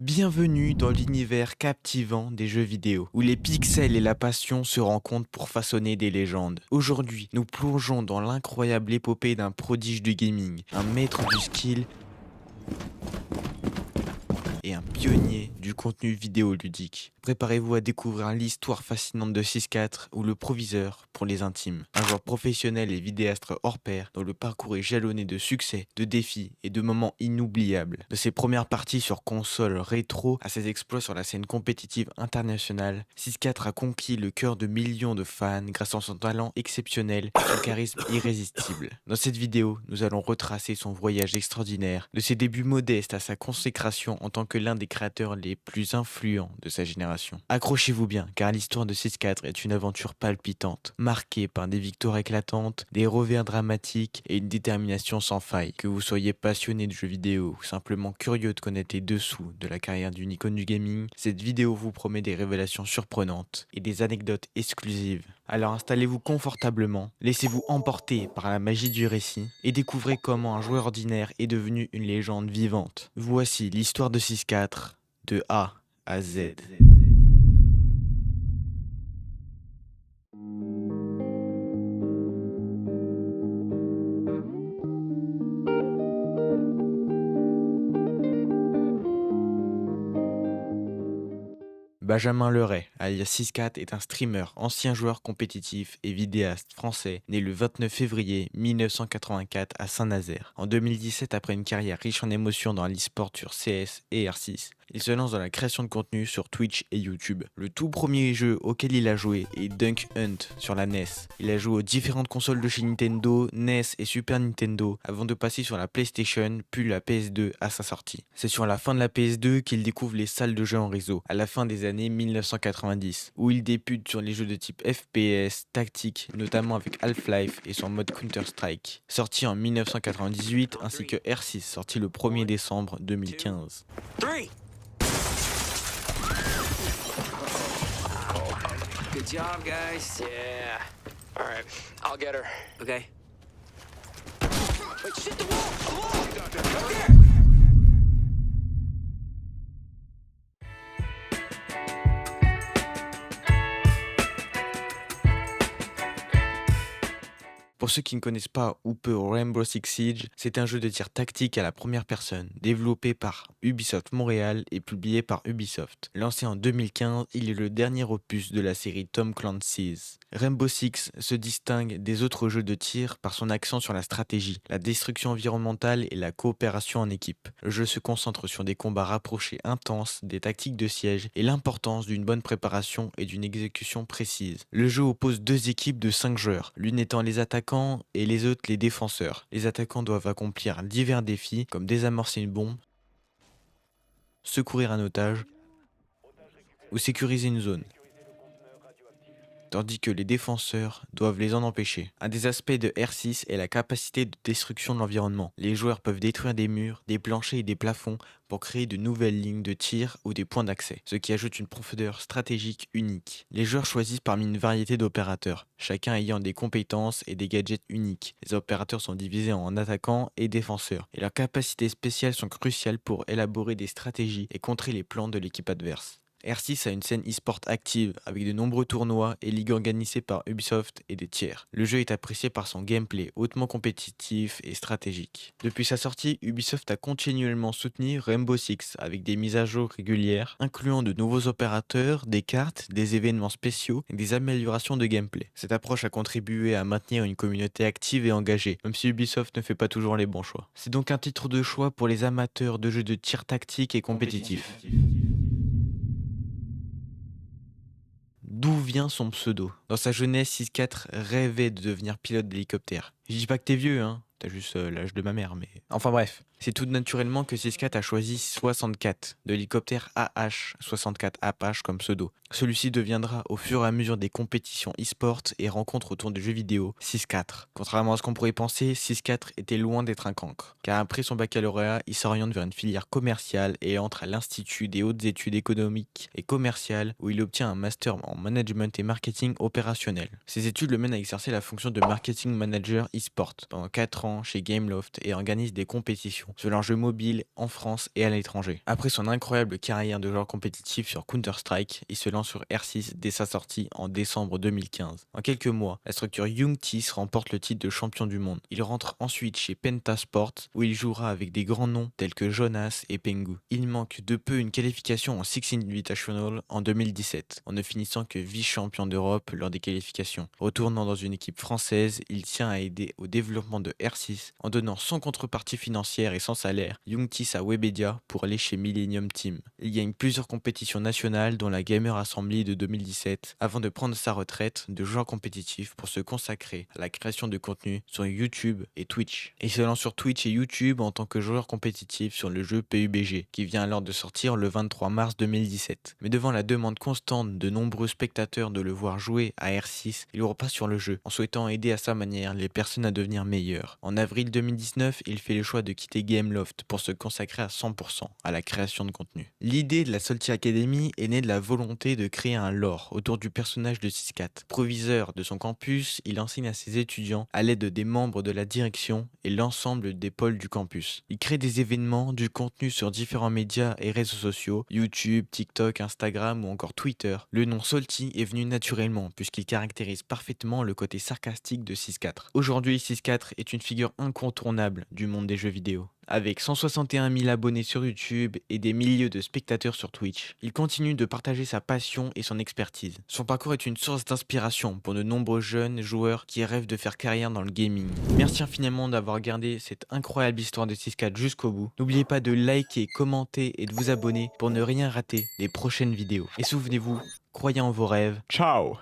Bienvenue dans l'univers captivant des jeux vidéo, où les pixels et la passion se rencontrent pour façonner des légendes. Aujourd'hui, nous plongeons dans l'incroyable épopée d'un prodige du gaming, un maître du skill et un pionnier du contenu vidéoludique. Préparez-vous à découvrir l'histoire fascinante de 6-4 ou le proviseur pour les intimes. Un joueur professionnel et vidéaste hors pair dont le parcours est jalonné de succès, de défis et de moments inoubliables. De ses premières parties sur console rétro à ses exploits sur la scène compétitive internationale, 6-4 a conquis le cœur de millions de fans grâce à son talent exceptionnel et son charisme irrésistible. Dans cette vidéo, nous allons retracer son voyage extraordinaire, de ses débuts modestes à sa consécration en tant que l'un des créateurs les plus influents de sa génération. Accrochez-vous bien, car l'histoire de 6-4 est une aventure palpitante, marquée par des victoires éclatantes, des revers dramatiques et une détermination sans faille. Que vous soyez passionné de jeux vidéo ou simplement curieux de connaître les dessous de la carrière d'une icône du gaming, cette vidéo vous promet des révélations surprenantes et des anecdotes exclusives. Alors installez-vous confortablement, laissez-vous emporter par la magie du récit et découvrez comment un joueur ordinaire est devenu une légende vivante. Voici l'histoire de 6-4 de A à Z. Benjamin Leray, alias 6-4, est un streamer, ancien joueur compétitif et vidéaste français, né le 29 février 1984 à Saint-Nazaire. En 2017, après une carrière riche en émotions dans l'e-sport sur CS et R6, il se lance dans la création de contenu sur Twitch et YouTube. Le tout premier jeu auquel il a joué est Dunk Hunt sur la NES. Il a joué aux différentes consoles de chez Nintendo, NES et Super Nintendo, avant de passer sur la PlayStation, puis la PS2 à sa sortie. C'est sur la fin de la PS2 qu'il découvre les salles de jeux en réseau, à la fin des années 1990, où il débute sur les jeux de type FPS, tactique, notamment avec Half-Life et son mode Counter-Strike, sorti en 1998, ainsi que R6, sorti le 1er décembre 2015. Good job, guys. Yeah. All right. I'll get her. Okay. Wait, shit, the wall! The wall! Up there! Pour ceux qui ne connaissent pas ou peu Rainbow Six Siege, c'est un jeu de tir tactique à la première personne, développé par Ubisoft Montréal et publié par Ubisoft. Lancé en 2015, il est le dernier opus de la série Tom Clancy's. Rainbow Six se distingue des autres jeux de tir par son accent sur la stratégie, la destruction environnementale et la coopération en équipe. Le jeu se concentre sur des combats rapprochés intenses, des tactiques de siège et l'importance d'une bonne préparation et d'une exécution précise. Le jeu oppose deux équipes de 5 joueurs, l'une étant les attaquants et les autres les défenseurs. Les attaquants doivent accomplir divers défis comme désamorcer une bombe, secourir un otage ou sécuriser une zone, tandis que les défenseurs doivent les en empêcher. Un des aspects de R6 est la capacité de destruction de l'environnement. Les joueurs peuvent détruire des murs, des planchers et des plafonds pour créer de nouvelles lignes de tir ou des points d'accès, ce qui ajoute une profondeur stratégique unique. Les joueurs choisissent parmi une variété d'opérateurs, chacun ayant des compétences et des gadgets uniques. Les opérateurs sont divisés en attaquants et défenseurs, et leurs capacités spéciales sont cruciales pour élaborer des stratégies et contrer les plans de l'équipe adverse. R6 a une scène e-sport active avec de nombreux tournois et ligues organisées par Ubisoft et des tiers. Le jeu est apprécié par son gameplay hautement compétitif et stratégique. Depuis sa sortie, Ubisoft a continuellement soutenu Rainbow Six avec des mises à jour régulières, incluant de nouveaux opérateurs, des cartes, des événements spéciaux et des améliorations de gameplay. Cette approche a contribué à maintenir une communauté active et engagée, même si Ubisoft ne fait pas toujours les bons choix. C'est donc un titre de choix pour les amateurs de jeux de tir tactique et compétitif. D'où vient son pseudo? Dans sa jeunesse, 6-4 rêvait de devenir pilote d'hélicoptère. Je dis pas que t'es vieux, hein, t'as juste l'âge de ma mère, mais... Enfin bref, c'est tout naturellement que 6-4 a choisi 64, de l'hélicoptère AH-64 Apache comme pseudo. Celui-ci deviendra au fur et à mesure des compétitions e-sport et rencontres autour de jeux vidéo 6-4. Contrairement à ce qu'on pourrait penser, 6-4 était loin d'être un cancre, car après son baccalauréat, il s'oriente vers une filière commerciale et entre à l'Institut des hautes études économiques et commerciales où il obtient un master en management et marketing opérationnel. Ces études le mènent à exercer la fonction de marketing manager e-sport pendant 4 ans chez Gameloft et organise des compétitions Japon, sur leurs jeux mobiles en France et à l'étranger. Après son incroyable carrière de joueur compétitif sur Counter-Strike, il se lance sur R6 dès sa sortie en décembre 2015. En quelques mois, la structure Youngtis remporte le titre de champion du monde. Il rentre ensuite chez Pentasport où il jouera avec des grands noms tels que Jonas et Pengu. Il manque de peu une qualification en Six Invitational en 2017, en ne finissant que vice-champion d'Europe lors des qualifications. Retournant dans une équipe française, il tient à aider au développement de R6 en donnant sans contrepartie financière et sans salaire Youngtis à Webedia pour aller chez Millennium Team. Il gagne plusieurs compétitions nationales dont la Gamer Assembly de 2017 avant de prendre sa retraite de joueur compétitif pour se consacrer à la création de contenu sur YouTube et Twitch. Il se lance sur Twitch et YouTube en tant que joueur compétitif sur le jeu PUBG qui vient alors de sortir le 23 mars 2017. Mais devant la demande constante de nombreux spectateurs de le voir jouer à R6, il repasse sur le jeu en souhaitant aider à sa manière les personnes à devenir meilleures. En avril 2019, il fait le choix de quitter Gameloft pour se consacrer à 100% à la création de contenu. L'idée de la Salty Academy est née de la volonté de créer un lore autour du personnage de 6-4. Proviseur de son campus, il enseigne à ses étudiants à l'aide des membres de la direction et l'ensemble des pôles du campus. Il crée des événements, du contenu sur différents médias et réseaux sociaux, YouTube, TikTok, Instagram ou encore Twitter. Le nom Salty est venu naturellement puisqu'il caractérise parfaitement le côté sarcastique de 6-4. Aujourd'hui, 6-4 est une figure incontournable du monde des jeux vidéo. Avec 161 000 abonnés sur YouTube et des milliers de spectateurs sur Twitch, il continue de partager sa passion et son expertise. Son parcours est une source d'inspiration pour de nombreux jeunes joueurs qui rêvent de faire carrière dans le gaming. Merci infiniment d'avoir regardé cette incroyable histoire de 6-4 jusqu'au bout. N'oubliez pas de liker, commenter et de vous abonner pour ne rien rater des prochaines vidéos. Et souvenez-vous, croyez en vos rêves. Ciao!